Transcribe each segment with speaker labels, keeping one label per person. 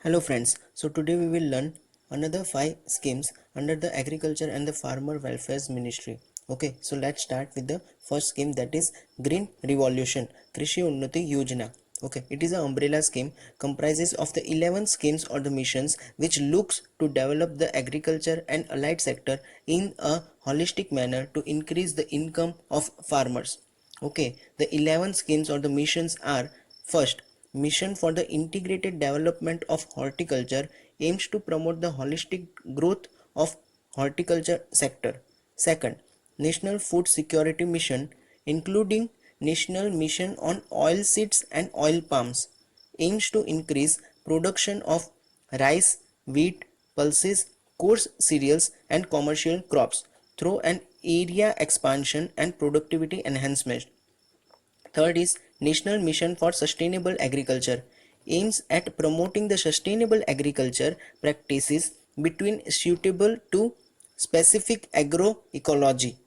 Speaker 1: Hello friends, so today we will learn another 5 schemes under the Agriculture and the Farmer Welfare Ministry. Okay, so let's start with the first scheme, that is Green Revolution Krishi Unnati Yojana. Okay, it is an umbrella scheme comprises of the 11 schemes or the missions which looks to develop the agriculture and allied sector in a holistic manner to increase the income of farmers. Okay, the 11 schemes or the missions are: first, Mission for the Integrated Development of Horticulture aims to promote the holistic growth of horticulture sector. Second, National Food Security Mission, including National Mission on Oilseeds and Oil Palms, aims to increase production of rice, wheat, pulses, coarse cereals and commercial crops through an area expansion and productivity enhancement. Third is National Mission for Sustainable Agriculture, aims at promoting the sustainable agriculture practices between suitable to specific agroecology.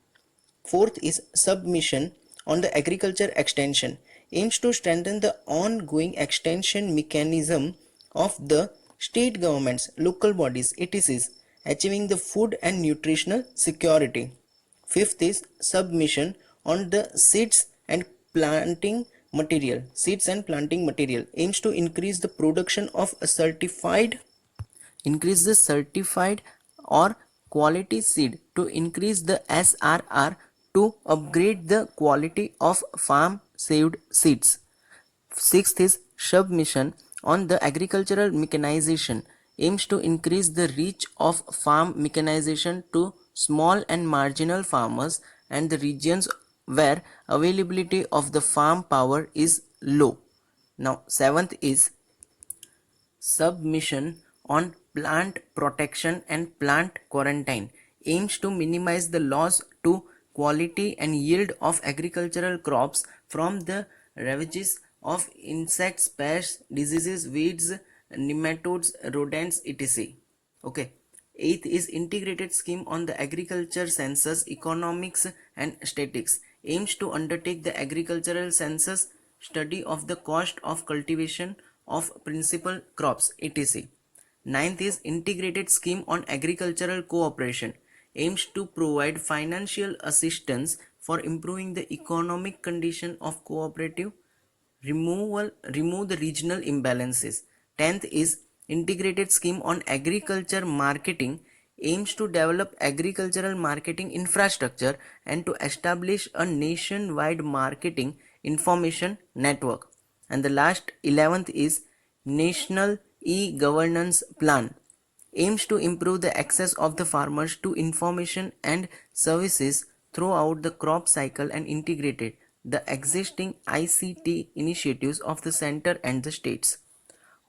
Speaker 1: Fourth is Submission on the Agriculture Extension, aims to strengthen the ongoing extension mechanism of the state governments, local bodies, etc., achieving the food and nutritional security. Fifth is Submission on the planting seeds and planting material, aims to increase the certified or quality seed, to increase the SRR, to upgrade the quality of farm saved seeds. Sixth is Submission on the Agricultural Mechanization, aims to increase the reach of farm mechanization to small and marginal farmers and the regions where availability of the farm power is low. Now, seventh is Submission on Plant Protection and Plant Quarantine, aims to minimize the loss to quality and yield of agricultural crops from the ravages of insects, pests, diseases, weeds, nematodes, rodents, etc. Okay. Eighth is Integrated Scheme on the Agriculture Census, Economics and Statistics, aims to undertake the agricultural census, study of the cost of cultivation of principal crops, etc. Ninth is Integrated Scheme on Agricultural Cooperation, aims to provide financial assistance for improving the economic condition of cooperative, remove the regional imbalances. 10th is Integrated Scheme on Agriculture Marketing, aims to develop agricultural marketing infrastructure and to establish a nationwide marketing information network. And the last 11th is National E-Governance Plan, aims to improve the access of the farmers to information and services throughout the crop cycle and integrated the existing ICT initiatives of the center and the states.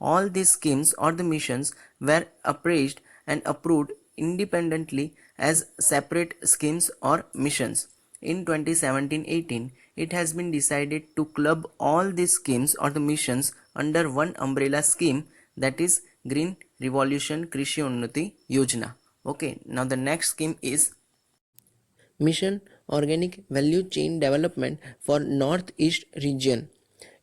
Speaker 1: All these schemes or the missions were appraised and approved independently as separate schemes or missions. In 2017-18, it has been decided to club all these schemes or the missions under one umbrella scheme, that is Green Revolution Krishi Unnati Yojana. Okay, now the next scheme is Mission Organic Value Chain Development for Northeast Region.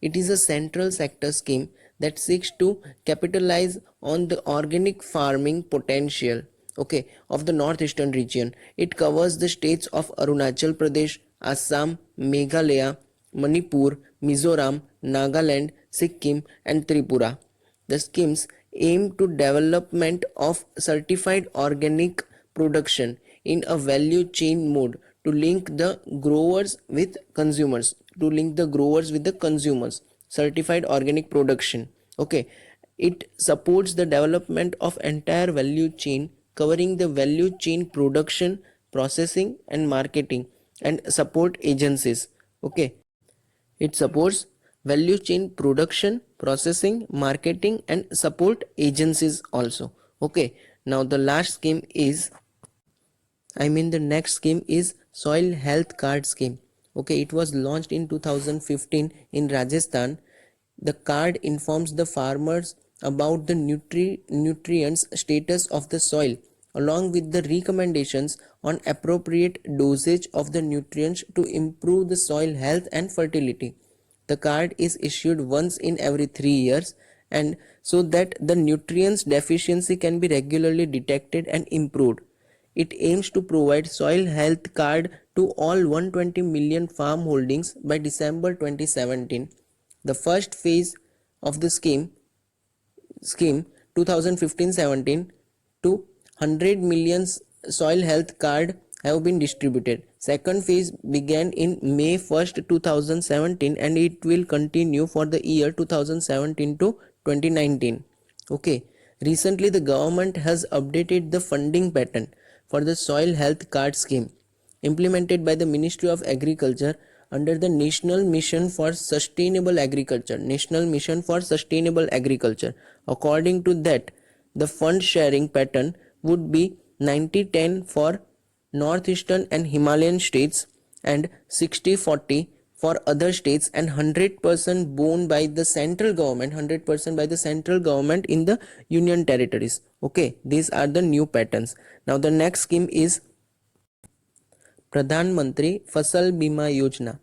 Speaker 1: It is a central sector scheme that seeks to capitalize on the organic farming potential, okay, of the northeastern region. It covers the states of Arunachal Pradesh, Assam, Meghalaya, Manipur, Mizoram, Nagaland, Sikkim and Tripura. The schemes aim to development of certified organic production in a value chain mode to link the growers with consumers. Certified organic production, okay, it supports the development of entire value chain covering the value chain production, processing and marketing and support agencies. Okay, it supports value chain production, processing, marketing and support agencies also. Okay, now the last scheme is the next scheme is Soil Health Card Scheme. Okay, it was launched in 2015 in Rajasthan. The card informs the farmers about the nutrients status of the soil along with the recommendations on appropriate dosage of the nutrients to improve the soil health and fertility. The card is issued once in every 3 years and so that the nutrients deficiency can be regularly detected and improved. It aims to provide soil health card to all 120 million farm holdings by December 2017. The first phase of the scheme 2015-17 to 100 million soil health card have been distributed. Second phase began in May 1st, 2017 and it will continue for the year 2017 to 2019. Okay. Recently the government has updated the funding pattern for the soil health card scheme implemented by the Ministry of Agriculture under the National Mission for Sustainable Agriculture. According to that, the fund sharing pattern would be 90-10 for northeastern and Himalayan states and 60-40 for other states and 100% borne by the central government, in the union territories. Okay, these are the new patterns. Now the next scheme is Pradhan Mantri Fasal Bima Yojana.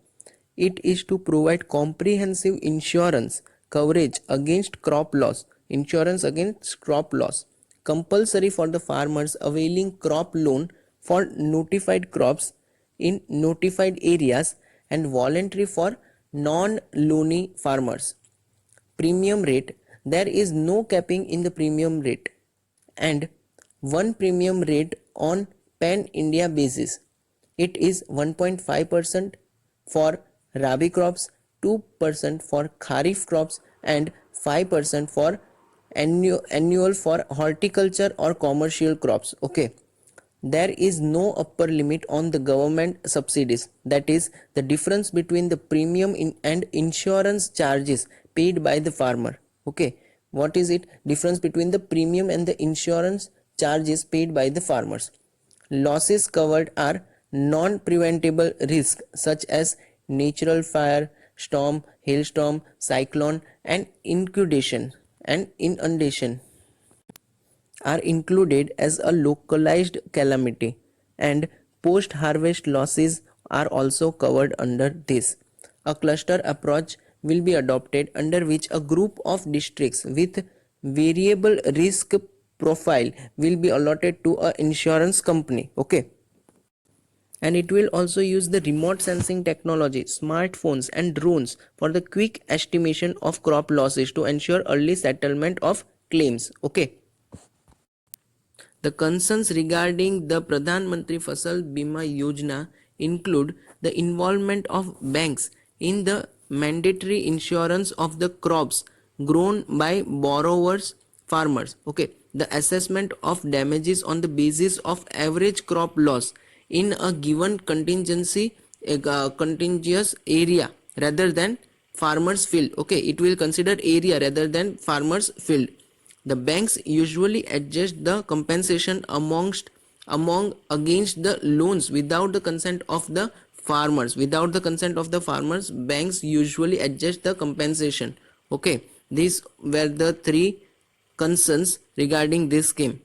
Speaker 1: It is to provide comprehensive insurance coverage against crop loss, compulsory for the farmers availing crop loan for notified crops in notified areas and voluntary for non-loany farmers. Premium rate: there is no capping in the premium rate and one premium rate on pan-India basis. It is 1.5% for Rabi crops, 2% for Kharif crops and 5% for annual for horticulture or commercial crops. Okay. There is no upper limit on the government subsidies, that is the difference between the premium and insurance charges paid by the farmer. Okay, what is it? Difference between the premium and the insurance charges paid by the farmers. Losses covered are non-preventable risks such as natural fire, storm, hailstorm, cyclone and inundation are included as a localized calamity, and post-harvest losses are also covered under this. A cluster approach will be adopted under which a group of districts with variable risk profile will be allotted to an insurance company. Okay. And it will also use the remote sensing technology, smartphones and drones for the quick estimation of crop losses to ensure early settlement of claims. Okay. The concerns regarding the Pradhan Mantri Fasal Bima Yojana include the involvement of banks in the mandatory insurance of the crops grown by borrowers farmers. Okay, the assessment of damages on the basis of average crop loss in a given contiguous area rather than farmers field. Okay, it will consider area rather than farmers field. The banks usually adjust the compensation against the loans without the consent of the farmers. Banks usually adjust the compensation. Okay, these were the three concerns regarding this scheme.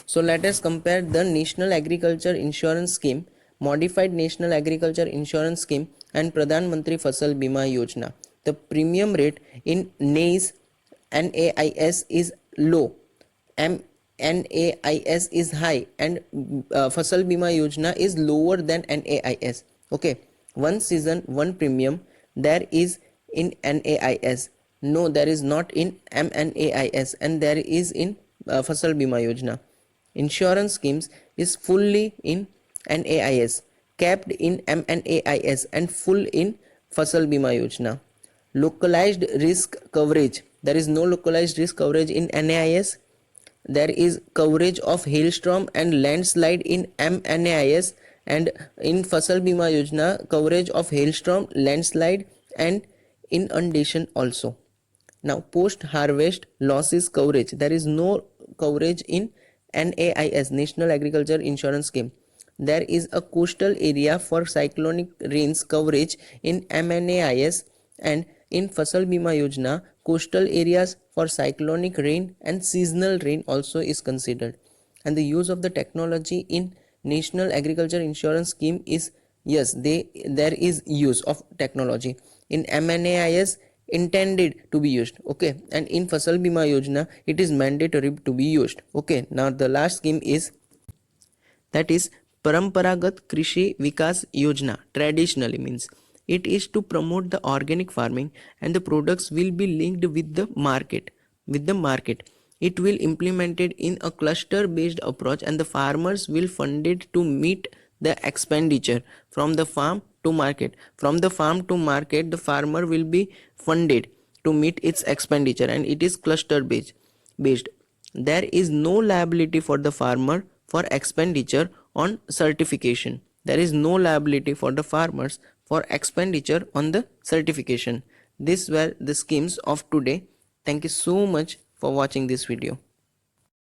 Speaker 1: So let us compare the National Agriculture Insurance Scheme, Modified National Agriculture Insurance Scheme and Pradhan Mantri Fasal Bima Yojana. The premium rate in NAIS is low, NAIS is high and Fasal Bima Yojana is lower than NAIS. Okay, one season, one premium, there is in NAIS. No, there is not in MNAIS and there is in Fasal Bima Yojana. Insurance schemes is fully in NAIS, capped in MNAIS and full in Fasal Bima Yojana. Localized risk coverage: there is no localized risk coverage in NAIS. There is coverage of hailstorm and landslide in MNAIS, and in Fasal Bima Yojana coverage of hailstorm, landslide and inundation also. Now post harvest losses coverage: there is no coverage in NAIS, National Agriculture Insurance Scheme. There is a coastal area for cyclonic rains coverage in MNAIS, and in Fasal Bima Yojana coastal areas for cyclonic rain and seasonal rain also is considered. And the use of the technology in National Agriculture Insurance Scheme is, yes, there is use of technology. In MNAIS intended to be used. Okay, and in Fasal Bima Yojana it is mandatory to be used. Okay, now the last scheme is, that is Paramparagat Krishi Vikas Yojana. Traditionally means it is to promote the organic farming, and the products will be linked with the market. It will implemented in a cluster based approach, and the farmers will funded to meet the expenditure from the farm to market. From the farm to market, the farmer will be funded to meet its expenditure, and it is cluster based. There is no liability for the farmer for expenditure on certification. There is no liability for the farmers for expenditure on the certification. These were the schemes of today. Thank you so much for watching this video.